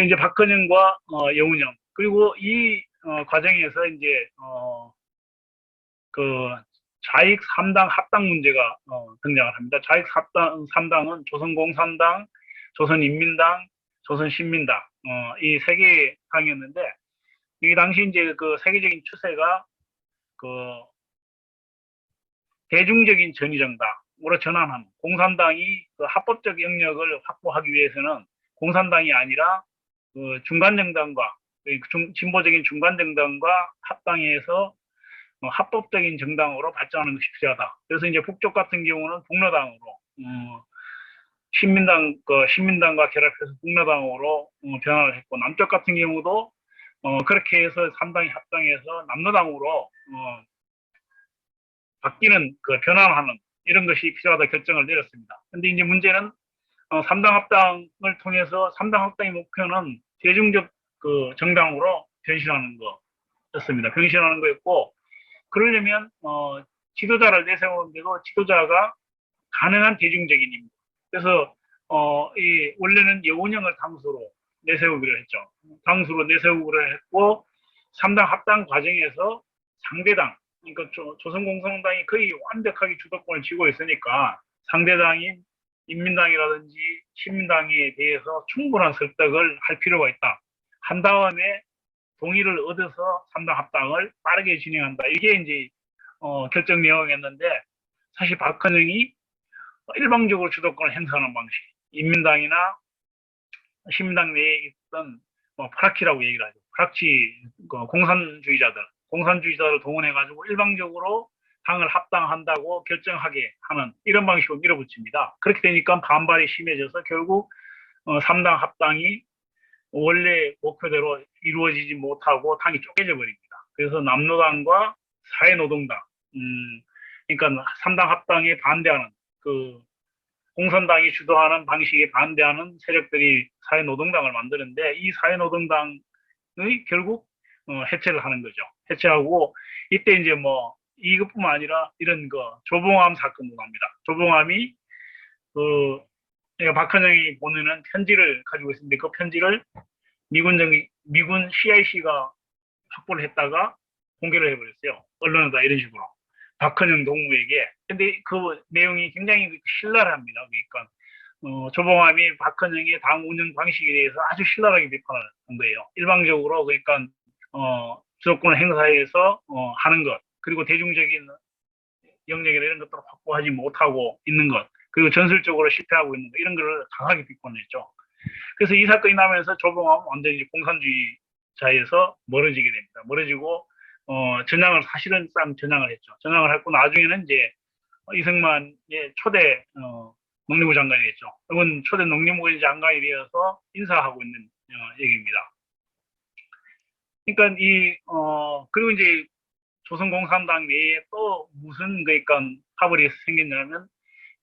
이제 박헌영과 여운형 그리고 이 과정에서 이제 그 좌익 3당 합당 문제가 등장을 합니다. 좌익 3당은 조선공산당, 조선인민당, 조선신민당 이 세 개의 당이었는데 이 당시 이제 그 세계적인 추세가 그 대중적인 전위정당으로 전환하는 공산당이 그 합법적 영역을 확보하기 위해서는 공산당이 아니라 그 중간정당과 진보적인 중간정당과 합당해서 합법적인 정당으로 발전하는 것이 필요하다. 그래서 이제 북쪽 같은 경우는 북로당으로 신민당과 결합해서 북로당으로 변화를 했고 남쪽 같은 경우도 그렇게 해서 3당이 합당해서 남로당으로 바뀌는 그 변화하는 이런 것이 필요하다 결정을 내렸습니다. 근데 이제 문제는 3당 합당을 통해서 3당 합당의 목표는 대중적 그 정당으로 변신하는 거였습니다. 변신하는 거였고 그러려면 지도자를 내세우는데도 지도자가 가능한 대중적인 인물. 그래서 원래는 여운형을 당수로 내세우기로 했죠. 당수로 내세우기로 했고 3당 합당 과정에서 상대당 그러니까 조선공산당이 거의 완벽하게 주도권을 쥐고 있으니까 상대당인 인민당이라든지 신민당에 대해서 충분한 설득을 할 필요가 있다. 한 다음에 동의를 얻어서 3당 합당을 빠르게 진행한다. 이게 이제 결정 내용이었는데 사실 박헌영이 일방적으로 주도권을 행사하는 방식, 인민당이나 신민당 내에 있던 프락치라고 얘기를 하죠. 프락치 공산주의자를 동원해가지고 일방적으로 당을 합당한다고 결정하게 하는 이런 방식으로 밀어붙입니다. 그렇게 되니까 반발이 심해져서 결국 3당 합당이 원래 목표대로 이루어지지 못하고 당이 쪼개져 버립니다. 그래서 남로당과 사회노동당, 그러니까 3당 합당에 반대하는 그 공산당이 주도하는 방식에 반대하는 세력들이 사회노동당을 만드는데 이 사회노동당의 결국 해체를 하는 거죠. 해체하고 이때 이제 이것뿐만 아니라 이런 조봉암 사건도 납니다. 조봉암이 박헌영이 보내는 편지를 가지고 있었는데 그 편지를 미군 CIC가 확보를 했다가 공개를 해버렸어요. 언론에다 이런 식으로. 박헌영 동무에게. 근데 그 내용이 굉장히 신랄합니다. 그러니까 조봉암이 박헌영의 당 운영 방식에 대해서 아주 신랄하게 비판을 한 거예요. 일방적으로 그러니까 주도권을 행사해서 하는 것 그리고 대중적인 영역이나 이런 것들을 확보하지 못하고 있는 것 그리고 전술적으로 실패하고 있는 것 이런 것을 강하게 비판했죠. 그래서 이 사건이 나면서 조봉암은 완전히 공산주의자에서 멀어지게 됩니다. 멀어지고 사실은 전향을 했죠. 전향을 했고 나중에는 이제 이승만의 초대 농림부 장관이 됐죠. 이건 초대 농림부 장관이 되어서 인사하고 있는 얘기입니다. 그러니까 그리고 이제 조선공산당 내에 또 무슨 그러니까 파벌이 생겼냐면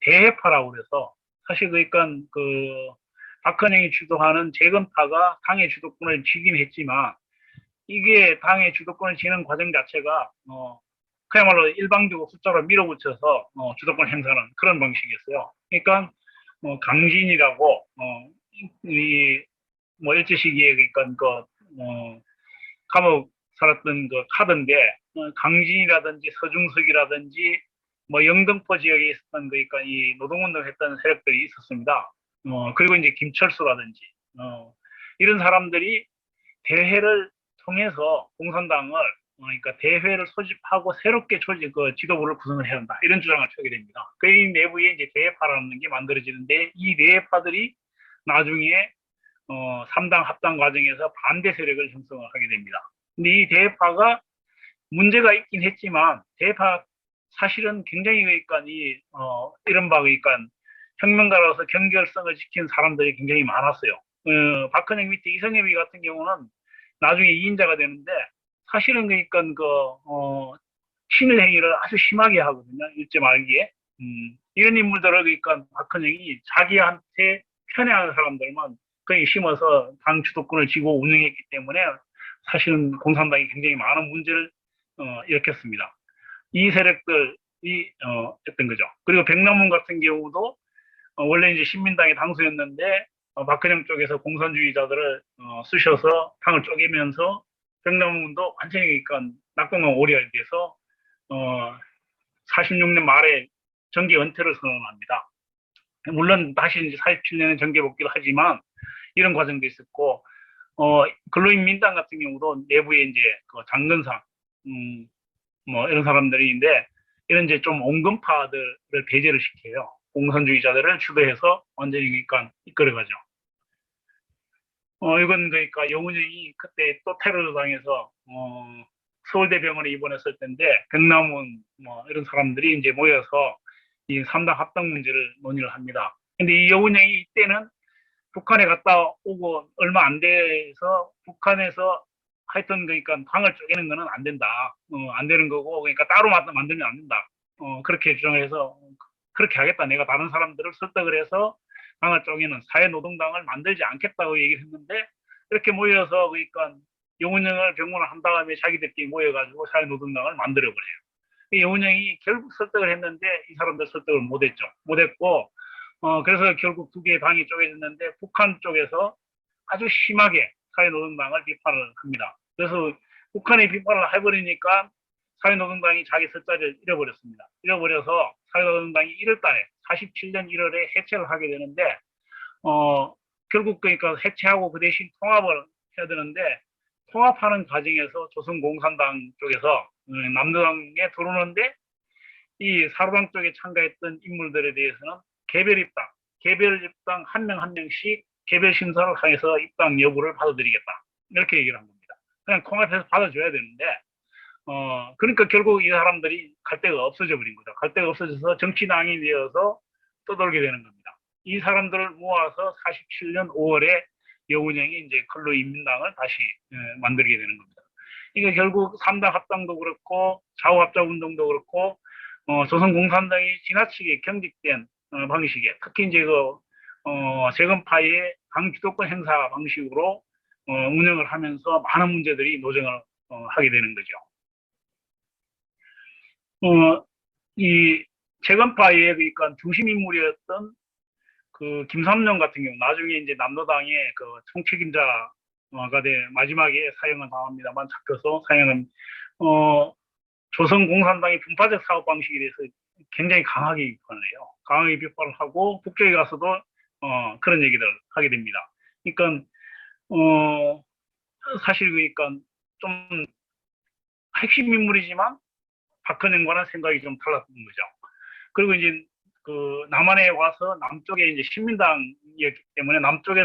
대해파라고 그래서 사실 그러니까 박헌영이 주도하는 재건파가 당의 주도권을 쥐긴 했지만 이게 당의 주도권을 쥐는 과정 자체가 그야말로 일방적으로 숫자로 밀어붙여서 주도권 행사하는 그런 방식이었어요. 그러니까 강진이라고 일제 시기에 그러니까 감옥 살았던 카드인데 강진이라든지 서중석이라든지 영등포 지역에 있었던 그러니까 이 노동운동을 했던 세력들이 있었습니다. 그리고 이제 김철수라든지 이런 사람들이 대회를 통해서 공산당을 그러니까 대회를 소집하고 새롭게 지도부를 구성을 해야 한다 이런 주장을 펴게 됩니다. 그 내부에 이제 대회파라는 게 만들어지는데 이 대회파들이 나중에 3당 합당 과정에서 반대 세력을 형성을 하게 됩니다. 근데 이 대회파가 문제가 있긴 했지만 대회파 사실은 굉장히 그러니까 이른바 그러니까 혁명가로서 경결성을 지킨 사람들이 굉장히 많았어요. 박헌영 밑에 이성엽이 같은 경우는 나중에 2인자가 되는데 사실은 그러니까 친일 행위를 아주 심하게 하거든요. 일제 말기에. 이런 인물들을 그러니까 박헌영이 자기한테 편애하는 사람들만 거의 심어서 당 주도권을 쥐고 운영했기 때문에 사실은 공산당이 굉장히 많은 문제를 일으켰습니다. 이 세력들이 했던 거죠. 그리고 백남문 같은 경우도 원래 이제 신민당의 당수였는데 박근영 쪽에서 공산주의자들을 쑤셔서 당을 쪼개면서 백남문도 완전히 그러니까 낙동강 오리알이 돼서 46년 말에 정계 은퇴를 선언합니다. 물론 다시 이제 47년에 정계 복귀를 하지만 이런 과정도 있었고 근로인 민당 같은 경우도 내부에 이제 그 장근상 뭐 이런 사람들인데 이런 이제 좀 온건파들을 배제를 시켜요. 공산주의자들을 주도해서 완전히 그러니까 이끌어가죠. 이건 그러니까 영훈영이 그때 또 테러를 당해서 서울대병원에 입원했을 때인데 백남훈 뭐 이런 사람들이 이제 모여서 이 3당 합당 문제를 논의를 합니다. 근데 이 영훈영이 이때는 북한에 갔다 오고 얼마 안 돼서 북한에서 하여튼 그러니까 당을 쪼개는 거는 안 된다. 안 되는 거고 그러니까 따로 만들면 안 된다. 그렇게 주장해서 그렇게 하겠다. 내가 다른 사람들을 설득을 해서 당을 쪼개는 사회노동당을 만들지 않겠다고 얘기를 했는데 이렇게 모여서 그러니까 영훈영을 병문을 한 다음에 자기들끼리 모여가지고 사회노동당을 만들어버려요. 영훈영이 결국 설득을 했는데 이 사람들 설득을 못했죠. 못했고 그래서 결국 두 개의 당이 쪼개졌는데 북한 쪽에서 아주 심하게 사회노동당을 비판을 합니다. 그래서 북한이 비판을 해버리니까 사회노동당이 자기 설자를 잃어버렸습니다. 잃어버려서 사회노동당이 1월 달에 47년 1월에 해체를 하게 되는데 결국 그러니까 해체하고 그 대신 통합을 해야 되는데 통합하는 과정에서 조선공산당 쪽에서 남노당에 들어오는데 이 사로당 쪽에 참가했던 인물들에 대해서는 개별 입당 한 명 한 명씩 개별 심사를 하여서 입당 여부를 받아들이겠다. 이렇게 얘기를 한 겁니다. 그냥 통합해서 받아줘야 되는데, 그러니까 결국 이 사람들이 갈 데가 없어져 버린 거죠. 갈 데가 없어져서 정치당이 되어서 떠돌게 되는 겁니다. 이 사람들을 모아서 47년 5월에 여운형이 이제 근로인민당을 다시 만들게 되는 겁니다. 이게 결국 3당 합당도 그렇고 좌우합작 운동도 그렇고 조선공산당이 지나치게 경직된 방식에 특히 이제 그 재건파의 강주도권 행사 방식으로 운영을 하면서 많은 문제들이 노정을 하게 되는 거죠. 이 재건파의 그러니까 중심 인물이었던 그 김삼룡 같은 경우 나중에 이제 남노당의 그 총책임자가 돼 마지막에 사형을 당합니다만 잡혀서 사형은 조선공산당의 분파적 사업 방식에 대해서 굉장히 강하게 비판을 해요. 강하게 비판을 하고 국정에 가서도 그런 얘기를 하게 됩니다. 그러니까 사실 그러니까 좀 핵심 인물이지만 박근혜과는 생각이 좀 달랐던 거죠. 그리고 이제 그 남한에 와서 남쪽에 이제 신민당이었기 때문에 남쪽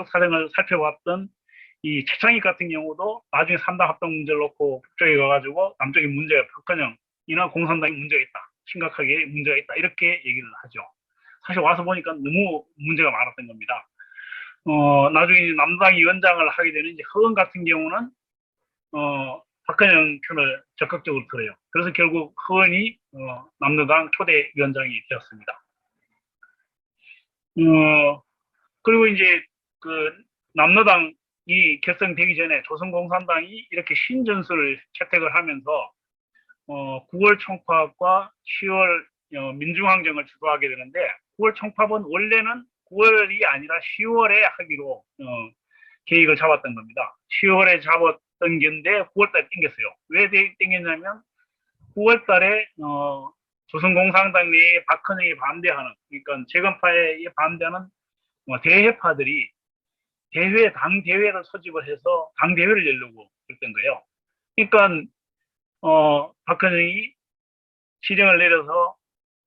사정을 살펴봤던 이 최창익 같은 경우도 나중에 3당 합당 문제를 놓고 북쪽에 가가지고 남쪽에 문제가 박근영이나 공산당이 문제가 있다. 심각하게 문제가 있다. 이렇게 얘기를 하죠. 사실 와서 보니까 너무 문제가 많았던 겁니다. 나중에 남당 위원장을 하게 되는 이제 허은 같은 경우는 박근영 편을 적극적으로 들어요. 그래서 결국 허은이 남노당 초대 위원장이 되었습니다. 그리고 이제 그 남노당이 결성되기 전에 조선공산당이 이렇게 신전술을 채택을 하면서 9월 총파업과 10월 민중항쟁을 주도하게 되는데 9월 총파업은 원래는 9월이 아니라 10월에 하기로 계획을 잡았던 겁니다. 10월에 잡았던 건데 9월달에 땡겼어요. 왜 땡겼냐면 9월달에 조선공산당 내에 박헌영이 반대하는 그러니까 재건파에 반대하는 대회파들이 당 대회를 소집을 해서 당 대회를 열려고 했던 거예요. 그러니까 박헌영이 지령을 내려서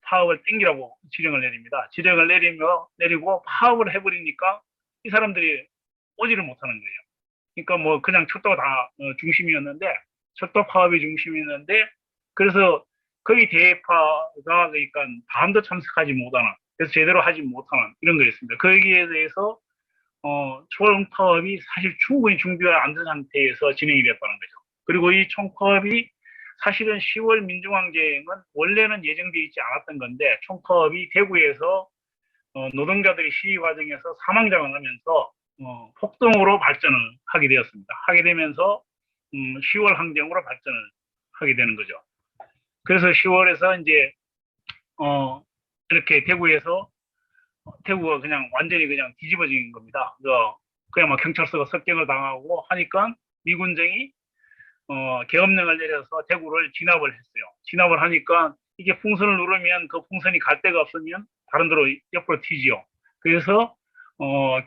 파업을 땡기라고 지령을 내립니다. 지령을 내리고 파업을 해버리니까 이 사람들이 오지를 못하는 거예요. 그러니까 뭐 그냥 철도가 다 중심이었는데 철도 파업이 중심이었는데 그래서 거기 대파가 그러니까 반도 참석하지 못하는 그래서 제대로 하지 못하는 이런 거였습니다. 거기에 대해서 총파업이 사실 충분히 준비가 안 된 상태에서 진행이 됐다는 거죠. 그리고 이 총파업이 사실은 10월 민중항쟁은 원래는 예정되어 있지 않았던 건데 총파업이 대구에서 노동자들이 시위 과정에서 사망자가 나면서 폭동으로 발전을 하게 되었습니다. 하게 되면서 10월 항쟁으로 발전을 하게 되는 거죠. 그래서 10월에서 이제 이렇게 대구에서 대구가 그냥 완전히 그냥 뒤집어진 겁니다. 그냥 막 경찰서가 습격을 당하고 하니까 미군정이 계엄령을 내려서 대구를 진압을 했어요. 진압을 하니까 이게 풍선을 누르면 그 풍선이 갈 데가 없으면 다른 데로 옆으로 튀지요. 그래서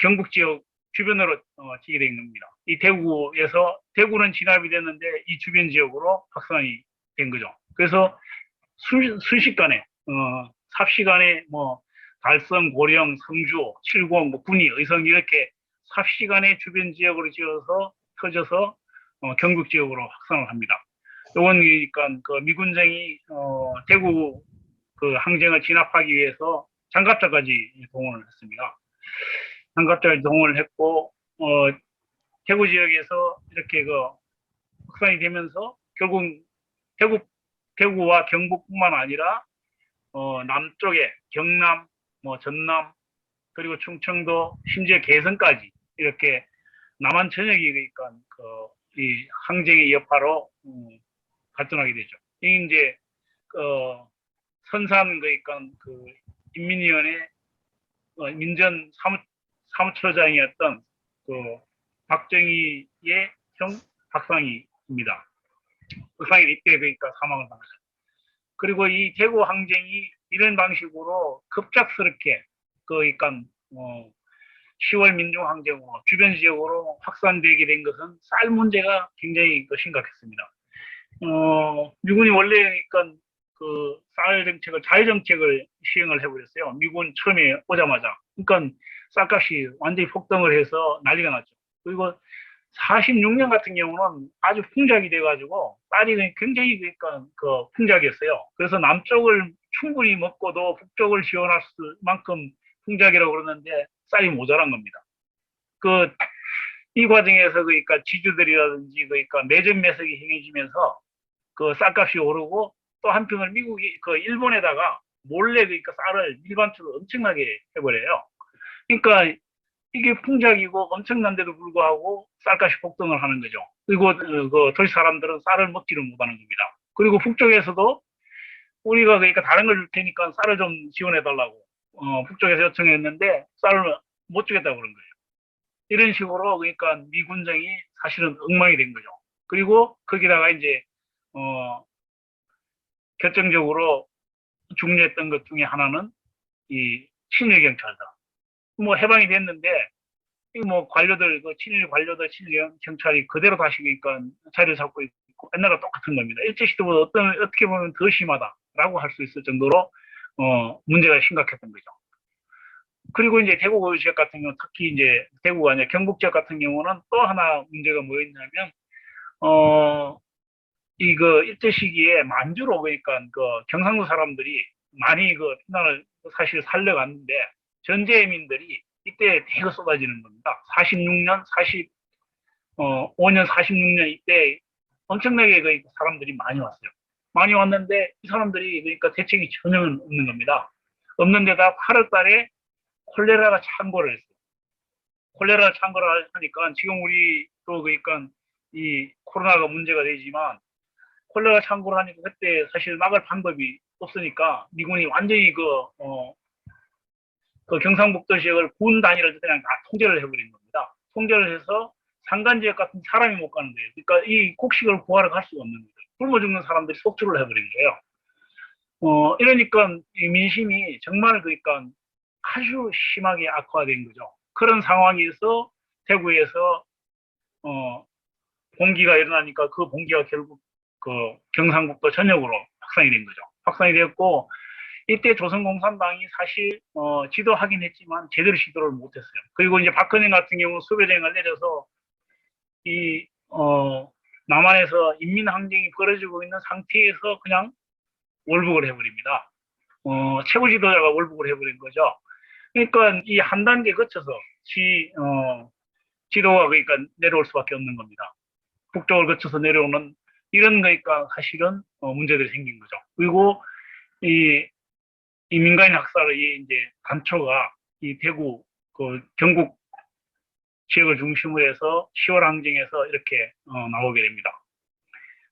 경북 지역 주변으로 튀게 된 겁니다. 이 대구에서 대구는 진압이 됐는데 이 주변 지역으로 확산이 된 거죠. 그래서 순식간에 삽시간에 뭐 달성, 고령, 성주, 칠곡, 뭐 군위, 의성 이렇게 삽시간에 주변 지역으로 지어서 터져서 경북 지역으로 확산을 합니다. 이건 그러니까 그 미군정이 대구 그 항쟁을 진압하기 위해서 장갑차까지 동원을 했습니다. 장갑차를 동원을 했고 대구 지역에서 이렇게 그 확산이 되면서 결국 대구와 경북뿐만 아니라 남쪽에 경남, 뭐 전남, 그리고 충청도, 심지어 개성까지 이렇게 남한 전역이 그러니까 이 항쟁의 여파로 발전하게 되죠. 이게 이제 선산 그러니까 그 인민위원회 민전 사무처장이었던 그 박정희의 형 박상희입니다. 박상희 이때 그러니까 사망을 당하죠. 그리고 이 대구 항쟁이 이런 방식으로 급작스럽게 그러니까 10월 민중항쟁으로 주변 지역으로 확산되게 된 것은 쌀 문제가 굉장히 심각했습니다. 미군이 원래 그러니까 그 쌀 정책을 자유정책을 시행을 해버렸어요. 미군 처음에 오자마자. 그러니까 쌀값이 완전히 폭등을 해서 난리가 났죠. 그리고 46년 같은 경우는 아주 풍작이 돼가지고 쌀이 굉장히 그러니까 그 풍작이었어요. 그래서 남쪽을 충분히 먹고도 북쪽을 지원할 만큼 풍작이라고 그러는데 쌀이 모자란 겁니다. 이 과정에서 그러니까 지주들이라든지 그러니까 매점 매석이 행해지면서 그 쌀값이 오르고 또 한편으로 미국이 그 일본에다가 몰래 그러니까 쌀을 일반적으로 엄청나게 해버려요. 그러니까 이게 풍작이고 엄청난데도 불구하고 쌀값이 폭등을 하는 거죠. 그리고 그 도시 사람들은 쌀을 먹지를 못하는 겁니다. 그리고 북쪽에서도 우리가 그러니까 다른 걸 줄 테니까 쌀을 좀 지원해 달라고 북쪽에서 요청했는데 쌀을 못 주겠다고 그런 거예요. 이런 식으로 그러니까 미군정이 사실은 엉망이 된 거죠. 그리고 거기다가 이제 결정적으로 중요했던 것 중에 하나는 이 친일 경찰다. 뭐 해방이 됐는데 뭐 관료들 그 친일 관료들 친일 경찰이 그대로 다시 그러니까 자리를 잡고 있고 옛날과 똑같은 겁니다. 일제시대보다 어떻게 보면 더 심하다라고 할 수 있을 정도로 문제가 심각했던 거죠. 그리고 이제 대구 지역 같은 경우 특히 이제 대구가 아니라 경북 지역 같은 경우는 또 하나 문제가 뭐였냐면 이거 일제 시기에 만주로 그러니까 그 경상도 사람들이 많이 그 피난을 사실 살려갔는데 전재민들이 이때 대거 쏟아지는 겁니다. 46년, 5년, 46년 이때 엄청나게 그 사람들이 많이 왔어요. 많이 왔는데 이 사람들이 그러니까 대책이 전혀 없는 겁니다. 없는 데다 8월 달에 콜레라가 창궐을 했어요. 콜레라 창궐을 하니까 지금 우리 또 그러니까 이 코로나가 문제가 되지만 콜레라 창궐을 하니까 그때 사실 막을 방법이 없으니까 미군이 완전히 그 경상북도 지역을 군 단위로 그냥 다 통제를 해버린 겁니다. 통제를 해서 산간 지역 같은 사람이 못 가는 데요. 그러니까 이 곡식을 구하러 갈 수가 없는 거예요. 굶어 죽는 사람들이 속출을 해버린 거예요. 이러니까 이 민심이 정말 그러니까 아주 심하게 악화된 거죠. 그런 상황에서 대구에서 봉기가 일어나니까 그 봉기가 결국 그 경상북도 전역으로 확산이 된 거죠. 확산이 됐고 이때 조선공산당이 사실 지도하긴 했지만 제대로 시도를 못했어요. 그리고 이제 박근혜 같은 경우 수배령을 내려서 이 남한에서 인민항쟁이 벌어지고 있는 상태에서 그냥 월북을 해버립니다. 최고 지도자가 월북을 해버린 거죠. 그러니까 이 한 단계 거쳐서 지도가 그러니까 내려올 수밖에 없는 겁니다. 북쪽을 거쳐서 내려오는 이런 거니까 사실은 문제들이 생긴 거죠. 그리고 이 민간인 학살의 이제 단초가 이 대구 그 경북 지역을 중심으로 해서 10월 항쟁에서 이렇게 나오게 됩니다.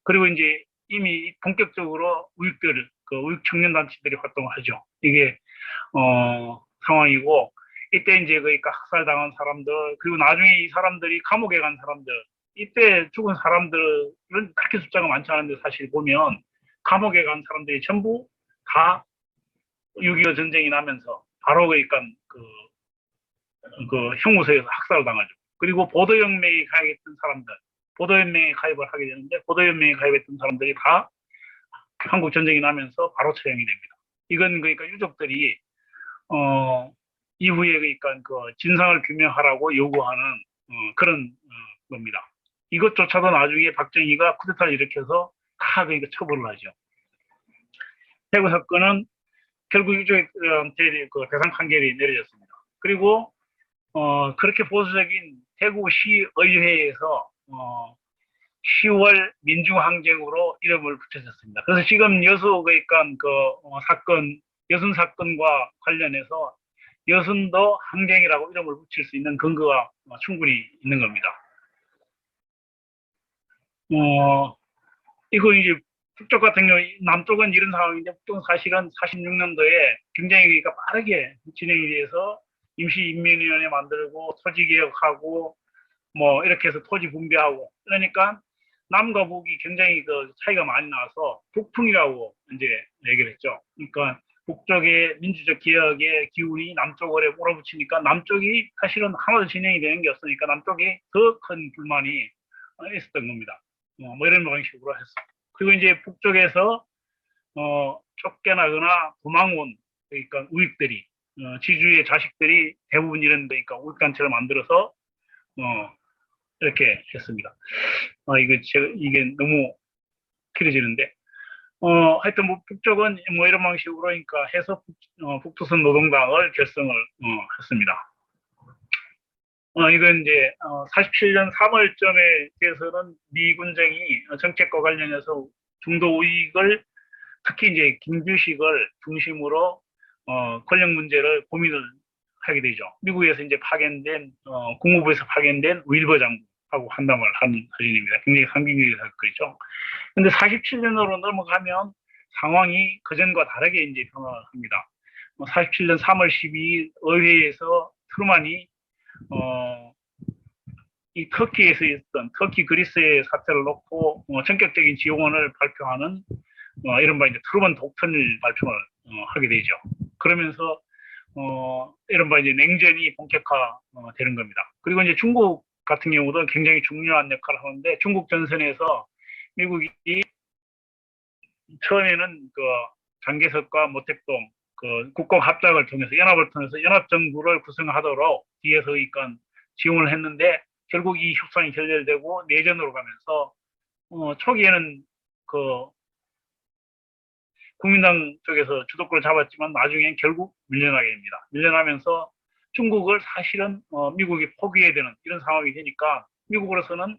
그리고 이제 이미 본격적으로 우익 청년 단체들이 활동을 하죠. 이게 상황이고, 이때 이제 그러니까 학살당한 사람들, 그리고 나중에 이 사람들이 감옥에 간 사람들, 이때 죽은 사람들은 그렇게 숫자가 많지 않은데 사실 보면 감옥에 간 사람들이 전부 다 6.25 전쟁이 나면서 바로 그러니까 그 형무소에서 학살을 당하죠. 그리고 보도연맹에 가입했던 사람들, 보도연맹에 가입을 하게 되는데 보도연맹에 가입했던 사람들이 다 한국 전쟁이 나면서 바로 처형이 됩니다. 이건 그러니까 유족들이 이후에 그러니까 그 진상을 규명하라고 요구하는 그런 겁니다. 이것조차도 나중에 박정희가 쿠데타를 일으켜서 다 그러니까 처벌을 하죠. 대구 사건은 결국 유족한테 그 배상 판결이 내려졌습니다. 그리고 그렇게 보수적인 대구시의회에서 10월 민주항쟁으로 이름을 붙여졌습니다. 그래서 지금 여수 그러니까 그 사건, 여순 사건과 관련해서 여순도 항쟁이라고 이름을 붙일 수 있는 근거가 충분히 있는 겁니다. 이거 이제 북쪽 같은 경우 남쪽은 이런 상황인데 북쪽은 사실은 46년도에 굉장히 그러니까 빠르게 진행이 돼서 임시인민위원회 만들고 토지개혁하고 뭐 이렇게 해서 토지 분배하고 그러니까 남과 북이 굉장히 그 차이가 많이 나서 북풍이라고 이제 얘기를 했죠. 그러니까 북쪽의 민주적 개혁의 기운이 남쪽으로 몰아붙이니까 남쪽이 사실은 하나도 진행이 되는 게 없으니까 남쪽이 더 큰 불만이 있었던 겁니다. 뭐 이런 방식으로 했어. 그리고 이제 북쪽에서 쫓겨나거나 도망온 그러니까 우익들이 지주의 자식들이 대부분 이런 그러니까 우익단체를 만들어서 이렇게 했습니다. 이게 너무 길어지는데 하여튼 뭐 북쪽은 뭐 이런 방식으로 그러니까 해서 북조선 노동당을 결성을 했습니다. 이건 이제 47년 3월쯤에 대해서는 미 군정이 정책과 관련해서 중도 우익을 특히 이제 김규식을 중심으로 권력 문제를 고민을 하게 되죠. 미국에서 이제 파견된 국무부에서 파견된 윌버 장군하고 환담을 한 사진입니다. 굉장히 상징적인 사건이죠. 근데 47년으로 넘어가면 상황이 그전과 다르게 이제 변화합니다. 47년 3월 12일 의회에서 트루만이 이 터키에서 있었던 터키 그리스의 사태를 놓고 전격적인 지원을 발표하는 이른바 이제 트루먼 독턴을 발표를 하게 되죠. 그러면서 이른바 이제 냉전이 본격화 되는 겁니다. 그리고 이제 중국 같은 경우도 굉장히 중요한 역할을 하는데 중국 전선에서 미국이 처음에는 그 장개석과 모택동 그 국공 합작을 통해서 연합을 통해서 연합정부를 구성하도록 뒤에서 이건 지원을 했는데 결국 이 협상이 결렬되고 내전으로 가면서 초기에는 그 국민당 쪽에서 주도권을 잡았지만 나중엔 결국 밀려나게 됩니다. 밀려나면서 중국을 사실은 미국이 포기해야 되는 이런 상황이 되니까 미국으로서는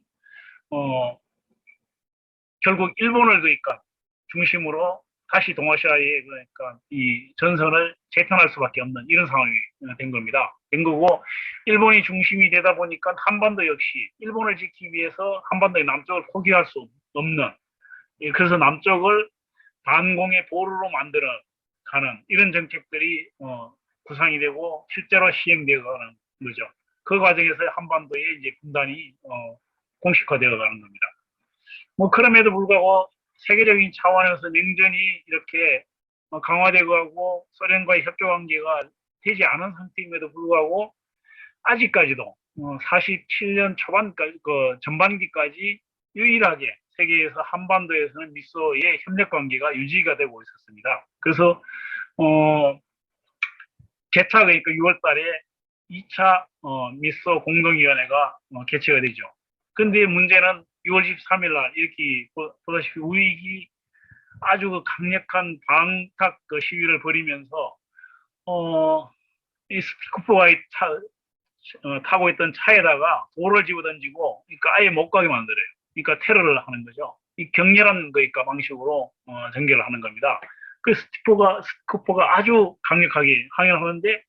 결국 일본을 그러니까 중심으로 다시 동아시아에 그러니까 이 전선을 재편할 수밖에 없는 이런 상황이 된 겁니다. 된 거고 일본이 중심이 되다 보니까 한반도 역시 일본을 지키기 위해서 한반도의 남쪽을 포기할 수 없는 그래서 남쪽을 반공의 보루로 만들어 가는 이런 정책들이 구상이 되고 실제로 시행되어 가는 거죠. 그 과정에서 한반도의 이제 분단이 공식화되어 가는 겁니다. 뭐 그럼에도 불구하고 세계적인 차원에서 냉전이 이렇게 강화되고 하고 소련과의 협조 관계가 되지 않은 상태임에도 불구하고 아직까지도 47년 초반까지 그 전반기까지 유일하게 세계에서 한반도에서는 미소의 협력 관계가 유지가 되고 있었습니다. 그래서 개차 그러니까 6월 달에 2차 미소 공동위원회가 개최가 되죠. 근데 문제는 6월 23일 날 이렇게 보다시피 우익이 아주 그 강력한 방탁 그 시위를 벌이면서 이 스피커가 타고 있던 차에다가 돌을 집어던지고 그러니까 아예 못 가게 만들어요. 그러니까 테러를 하는 거죠. 이 격렬한 그러니까 방식으로 전개를 하는 겁니다. 그 스코포가 아주 강력하게 항의를 하는데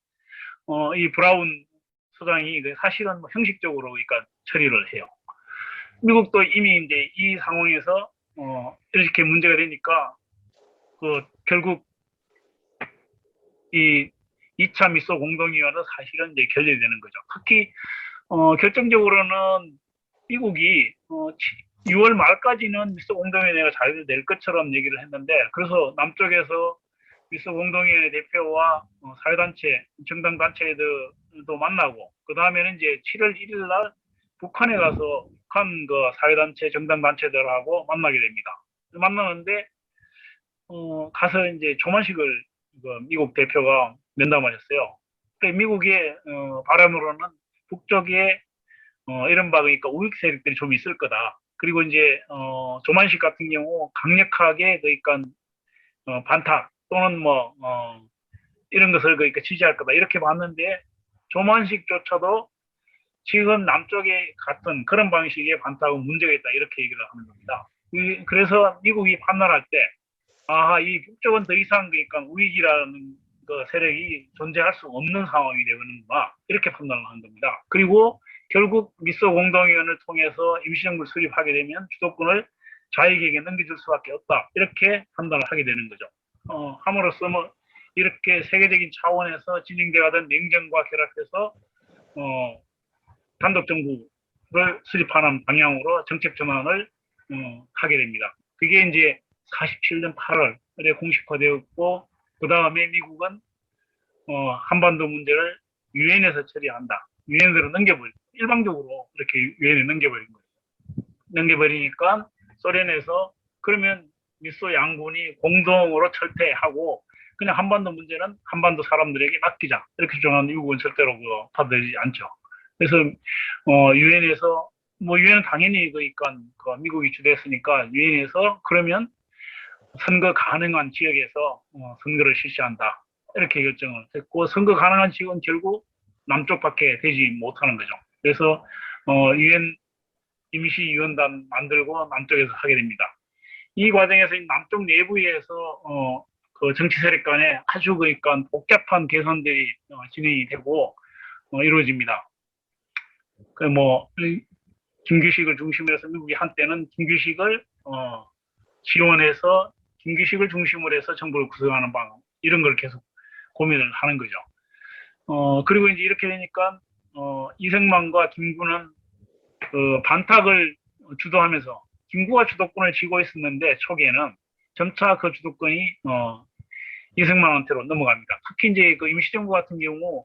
이 브라운 소장이 사실은 뭐 형식적으로 그러니까 처리를 해요. 미국도 이미 이제 이 상황에서 이렇게 문제가 되니까 결국 이 2차 미소 공동위원회는 사실은 이제 결렬되는 거죠. 특히 결정적으로는 미국이 6월 말까지는 미소 공동위원회가 잘 될 것처럼 얘기를 했는데, 그래서 남쪽에서 미소 공동위원회 대표와 사회단체, 정당단체들도 만나고, 그 다음에는 이제 7월 1일 날 북한에 가서 북한 그 사회단체, 정당단체들하고 만나게 됩니다. 만나는데 가서 이제 조만식을 미국 대표가 면담하셨어요. 미국의 바람으로는 북쪽에 이른바 그러니까 우익 세력들이 좀 있을 거다. 그리고 이제 조만식 같은 경우 강력하게 그러니까 반탁 또는 뭐 이런 것을 그러니까 지지할 거다 이렇게 봤는데, 조만식조차도 지금 남쪽에 같은 그런 방식의 반탁은 문제가 있다 이렇게 얘기를 하는 겁니다. 그래서 미국이 판단할 때 아하, 이 북쪽은 더 이상 그러니까 우익이라는 그 세력이 존재할 수 없는 상황이 되는구나 이렇게 판단을 한 겁니다. 그리고 결국 미소 공동위원회를 통해서 임시정부를 수립하게 되면 주도권을 자익에게 넘겨줄 수밖에 없다 이렇게 판단을 하게 되는 거죠. 함으로써 뭐 이렇게 세계적인 차원에서 진행되어가던 냉전과 결합해서 단독 정부를 수립하는 방향으로 정책 전환을 하게 됩니다. 그게 이제 47년 8월에 공식화되었고, 그 다음에 미국은 한반도 문제를 유엔에서 처리한다. 유엔으로 넘겨버린, 일방적으로 이렇게 유엔에 넘겨버린 거예요. 넘겨버리니까 소련에서 그러면 미소 양군이 공동으로 철폐하고 그냥 한반도 문제는 한반도 사람들에게 맡기자 이렇게 주장하는 미국은 절대로 받아들이지 않죠. 그래서 유엔에서 뭐 유엔은 당연히 그러니까 미국이 주도했으니까 유엔에서 그러면 선거 가능한 지역에서 선거를 실시한다 이렇게 결정을 했고, 선거 가능한 지역은 결국 남쪽밖에 되지 못하는 거죠. 그래서 유엔 임시위원단 만들고 남쪽에서 하게 됩니다. 이 과정에서 남쪽 내부에서 그 정치 세력 간에 아주 그러니까 복잡한 개선들이 진행이 되고 이루어집니다. 뭐 김규식을 중심으로 해서 미국이 한때는 김규식을 지원해서 김규식을 중심으로 해서 정부를 구성하는 방법 이런 걸 계속 고민을 하는 거죠. 그리고 이제 이렇게 되니까 이승만과 김구는 그 반탁을 주도하면서 김구가 주도권을 쥐고 있었는데 초기에는 점차 그 주도권이 이승만한테로 넘어갑니다. 특히 이제 그 임시정부 같은 경우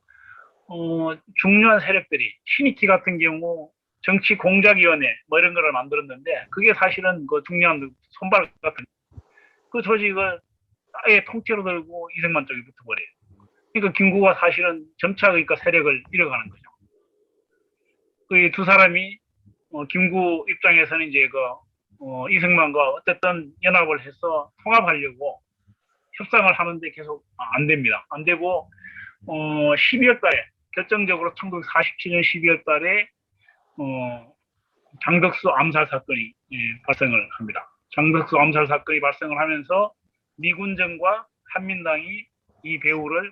중요한 세력들이 신이티 같은 경우 정치 공작위원회 뭐 이런 거를 만들었는데, 그게 사실은 그 중요한 손발 같은 그 조직을 아예 통째로 들고 이승만 쪽에 붙어버려요. 그러니까 김구가 사실은 점차 그러니까 세력을 잃어가는 거죠. 그 두 사람이 김구 입장에서는 이제 이승만과 어쨌든 연합을 해서 통합하려고 협상을 하는데 계속 안 됩니다. 안 되고 12월 달에 결정적으로 1947년 12월 달에 장덕수 암살 사건이 발생을 합니다. 장덕수 암살 사건이 발생을 하면서 미군정과 한민당이 이 배후를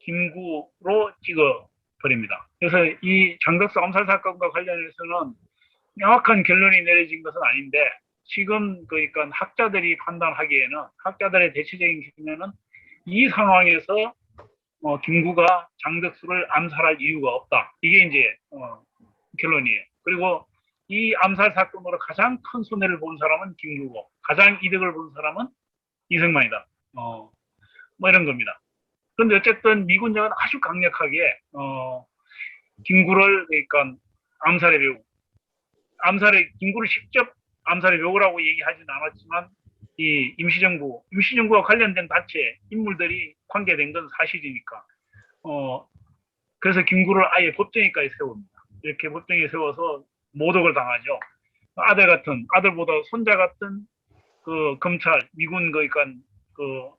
김구로 찍어버립니다. 그래서 이 장덕수 암살 사건과 관련해서는 명확한 결론이 내려진 것은 아닌데, 지금 그러니까 학자들이 판단하기에는, 학자들의 대체적인 견해는 이 상황에서 김구가 장덕수를 암살할 이유가 없다. 이게 이제 결론이에요. 그리고 이 암살 사건으로 가장 큰 손해를 본 사람은 김구고 가장 이득을 본 사람은 이승만이다. 뭐 이런 겁니다. 그런데 어쨌든 미군정은 아주 강력하게 김구를 그러니까 암살의 묘, 김구를 직접 암살의 묘라고 얘기하지는 않았지만 이 임시정부와 관련된 단체 인물들이 관계된 건 사실이니까 그래서 김구를 아예 법정에까지 세웁니다. 이렇게 법정에 세워서 모독을 당하죠. 아들보다 손자 같은 그 검찰, 미군 그러니까 그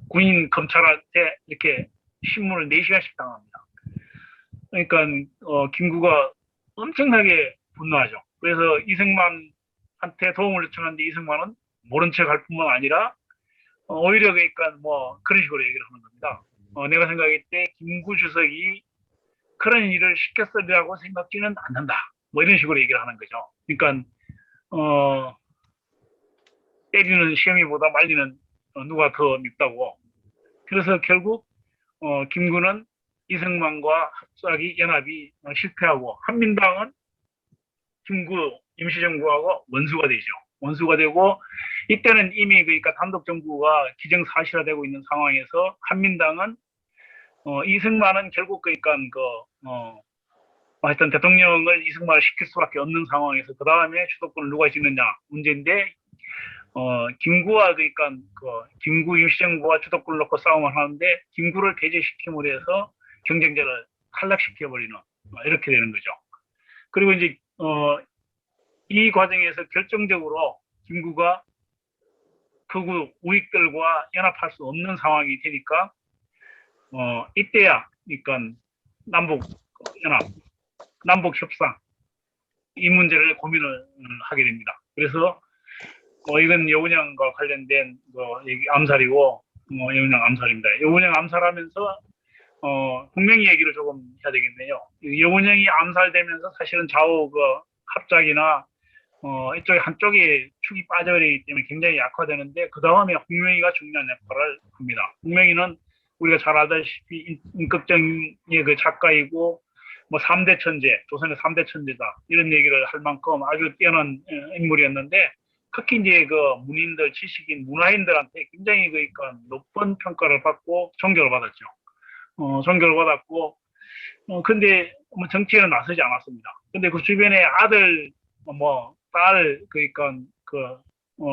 군인 검찰한테 이렇게 신문을 4시간씩 당합니다. 그러니까 김구가 엄청나게 분노하죠. 그래서 이승만한테 도움을 요청하는데 이승만은 모른 척 할 뿐만 아니라 오히려 그러니까 뭐 그런 식으로 얘기를 하는 겁니다. 내가 생각할 때 김구 주석이 그런 일을 시켰으리라고 생각지는 않는다. 뭐 이런 식으로 얘기를 하는 거죠. 그러니까 때리는 시험이보다 말리는 누가 더 밉다고. 그래서 결국 김구는 이승만과 합작이 연합이 실패하고 한민당은 김구 임시정부하고 원수가 되죠. 원수가 되고 이때는 이미 그러니까 단독정부가 기정사실화되고 있는 상황에서 한민당은 이승만은 결국 그러니까 하여튼 대통령을 이승만을 시킬 수밖에 없는 상황에서 그 다음에 주도권을 누가 쥐느냐 문제인데 김구와 그러니까 김구 임시정부와 주도권을 놓고 싸움을 하는데 김구를 배제시킴으로 해서 경쟁자를 탈락시켜버리는 이렇게 되는 거죠. 그리고 이제 이 과정에서 결정적으로 김구가 극우 우익들과 연합할 수 없는 상황이 되니까 이때야 그러니까 남북 연합, 남북 협상 이 문제를 고민을 하게 됩니다. 그래서 이건 여운형과 관련된 암살이고 여운형 암살입니다. 여운형 암살하면서 분명히 얘기를 조금 해야 되겠네요. 여운형이 암살되면서 사실은 좌우 합작이나 이쪽에 한쪽에 축이 빠져버리기 때문에 굉장히 약화되는데 그 다음에 홍명희가 중요한 역할을 합니다. 홍명희는 우리가 잘 알다시피 임꺽정의 그 작가이고 3대 천재, 조선의 3대 천재다 이런 얘기를 할 만큼 아주 뛰어난 인물이었는데 특히 이제 문인들, 지식인, 문화인들한테 굉장히 그러니까 높은 평가를 받고 존경을 받았죠. 존경을 받았고 근데 정치에는 나서지 않았습니다. 근데 그 주변에 아들, 딸, 그러니까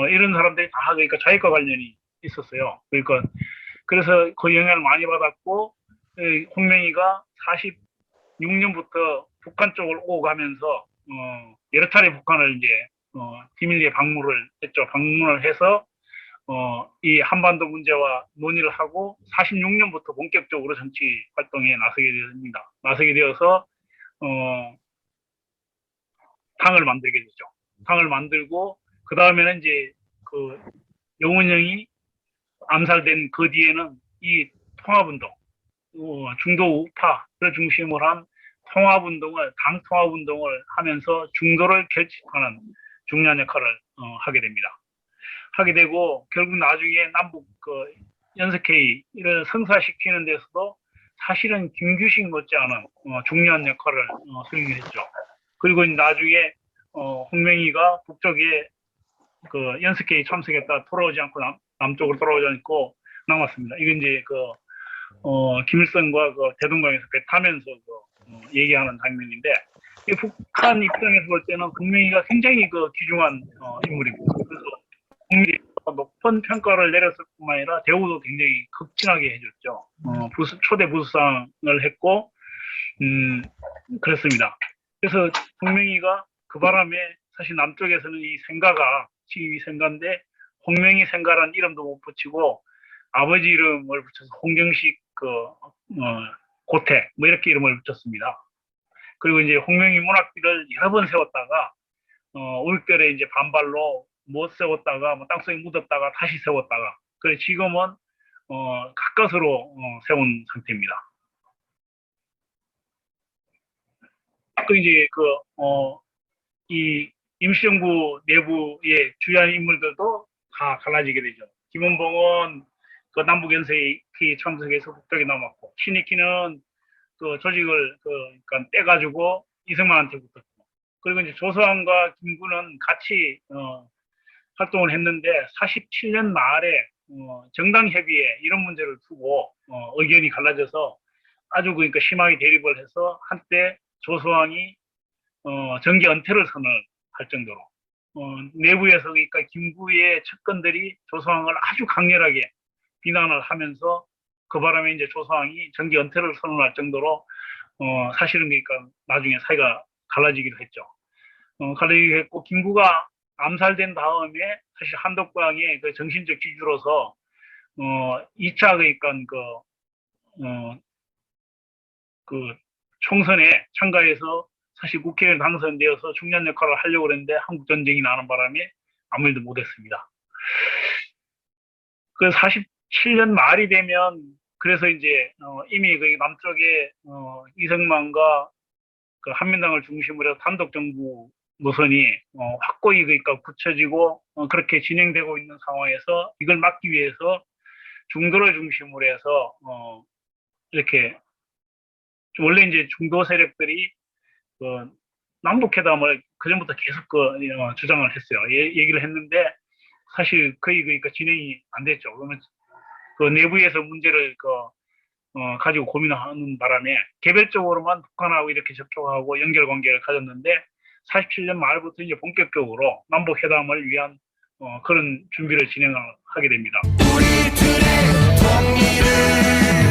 이런 사람들이 다 그러니까 자기과 관련이 있었어요. 그러니까 그래서 그 영향을 많이 받았고 홍명희가 46년부터 북한 쪽을 오고 가면서 여러 차례 북한을 이제 비밀리에 방문을 했죠. 방문을 해서 이 한반도 문제와 논의를 하고 46년부터 본격적으로 정치 활동에 나서게 됩니다. 나서게 되어서 당을 만들게 되죠. 당을 만들고 그 다음에는 이제 여운형이 암살된 그 뒤에는 이 통합운동, 중도 우파를 중심으로 한 통합운동을 당 통합운동을 하면서 중도를 결집하는 중요한 역할을 하게 됩니다. 하게 되고 결국 나중에 남북 연석회의를 성사시키는 데서도 사실은 김규식 못지않은 중요한 역할을 수행했죠. 그리고 나중에 홍명희가 북쪽에 연석회의 참석했다 돌아오지 않고 남쪽으로 돌아오지 않고 남았습니다. 이건 이제 김일성과 대동강에서 배 타면서 얘기하는 장면인데 북한 입장에서 볼 때는 홍명희가 굉장히 귀중한 인물입니다. 그래서 국민이 높은 평가를 내렸을 뿐만 아니라 대우도 굉장히 극진하게 해줬죠. 초대 부수상을 했고 그렇습니다. 그래서 홍명희가 그 바람에 사실 남쪽에서는 이 생가가 지금 이 생가인데 홍명희 생가라는 이름도 못 붙이고 아버지 이름을 붙여서 홍경식 고태 이렇게 이름을 붙였습니다. 그리고 이제 홍명희 문학비를 여러 번 세웠다가 올겨울에 이제 반발로 못 세웠다가 땅속에 묻었다가 다시 세웠다가 그래 지금은 가까스로 세운 상태입니다. 또 이제 이 임시정부 내부의 주요한 인물들도 다 갈라지게 되죠. 김원봉은 남북연세회의 참석해서 북쪽에 남았고 신익희는 조직을 그러니까 떼가지고 이승만한테 붙었고 그리고 이제 조서안과 김구는 같이 활동을 했는데 47년 말에 정당 협의회 이런 문제를 두고 의견이 갈라져서 아주 그러니까 심하게 대립을 해서 한때 조서왕이 정계 은퇴를 선언할 정도로 내부에서 그러니까 김구의 측근들이 조서왕을 아주 강렬하게 비난을 하면서 그 바람에 이제 조서왕이 정계 은퇴를 선언할 정도로 사실은 그러니까 나중에 사이가 갈라지기도 했죠. 갈라지기도 했고 김구가 암살된 다음에 사실 한덕광의 정신적 지주로서 2차 그러니까 총선에 참가해서 사실 국회의원 당선되어서 중요한 역할을 하려고 했는데 한국 전쟁이 나는 바람에 아무 일도 못했습니다. 47년 말이 되면 그래서 이제 이미 남쪽에 이승만과 한민당을 중심으로 해서 단독 정부 노선이 확고히 그러니까 굳혀지고 그렇게 진행되고 있는 상황에서 이걸 막기 위해서 중도를 중심으로 해서 이렇게 원래 이제 중도 세력들이 그 남북회담을 그전부터 계속 주장을 했어요. 얘기를 했는데 사실 거의 그 진행이 안 됐죠. 그러면 그 내부에서 문제를 가지고 고민하는 바람에 개별적으로만 북한하고 이렇게 접촉하고 연결 관계를 가졌는데 47년 말부터 이제 본격적으로 남북 회담을 위한 그런 준비를 진행하게 됩니다. 우리들의 통일을